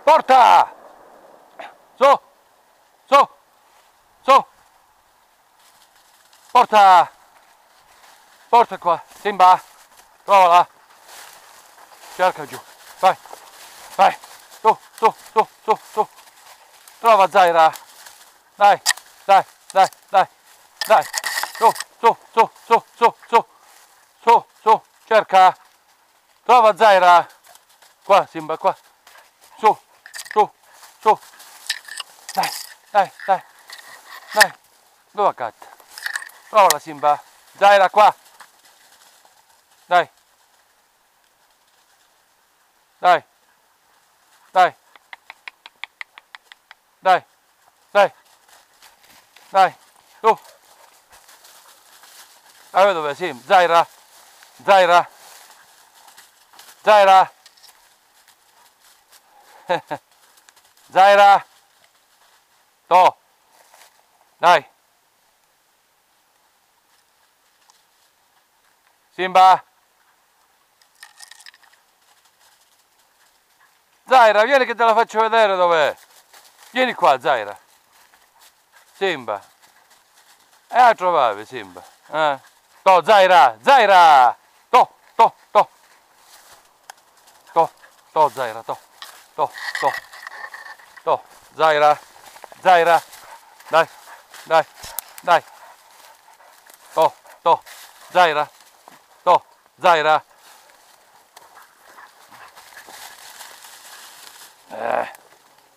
Porta! Su! Su! Su! Porta! Porta qua, Simba! Provala! Cerca giù, vai! Vai! Su, su, su, su, su! Trova Zaira! Dai, dai, dai, dai, dai! Su, su, su, su, su, su! Su, su, cerca! Trova Zaira! Qua, Simba, qua! Su, su, su! Dai, dai, dai! Dai! Dove cazzo? Provala Simba! Zaira qua! Dai! Dai! Dai! Dai! Dai! Dai! Su! Allora dove Sim? Zaira! Zaira! Zaira! Zaira! To! Dai! Simba! Zaira, vieni che te la faccio vedere dov'è! Vieni qua, Zaira! Simba! A trovavi, Simba! To, Zaira! Zaira! To, to, to! To, to, Zaira, to! To, to! To, Zaira! Zaira! Dai! Dai! Dai! To, to! Zaira! To, Zaira!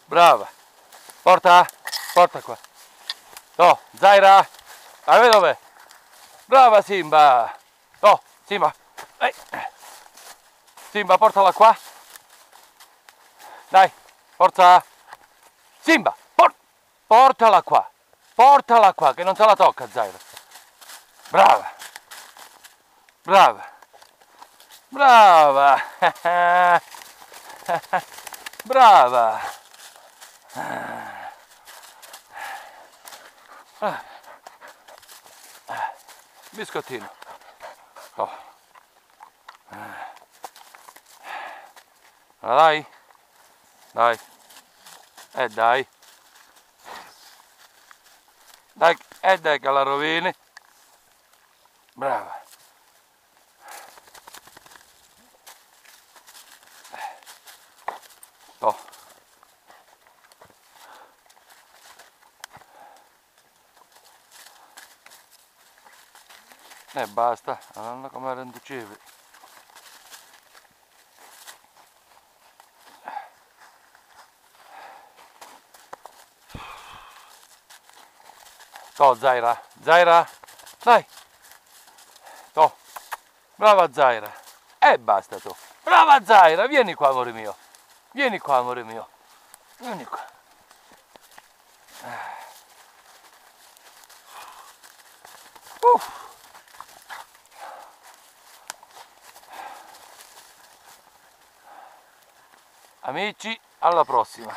Brava! Porta! Porta qua! To, Zaira! Ah, vedi dov'è? Brava Simba! To, Simba! Simba, portala qua! Dai, forza! Simba, portala qua! Portala qua, che non se la tocca, Zaira! Brava! Brava! Brava! Brava! Biscottino! Oh. Dai! Dai! Dai! Dai, dai che la rovini! Brava! Oh. Basta, non come riducevi. To, Zaira, Zaira, dai, to, brava Zaira, basta tu, brava Zaira, vieni qua amore mio, vieni qua amore mio, vieni qua. Amici, alla prossima.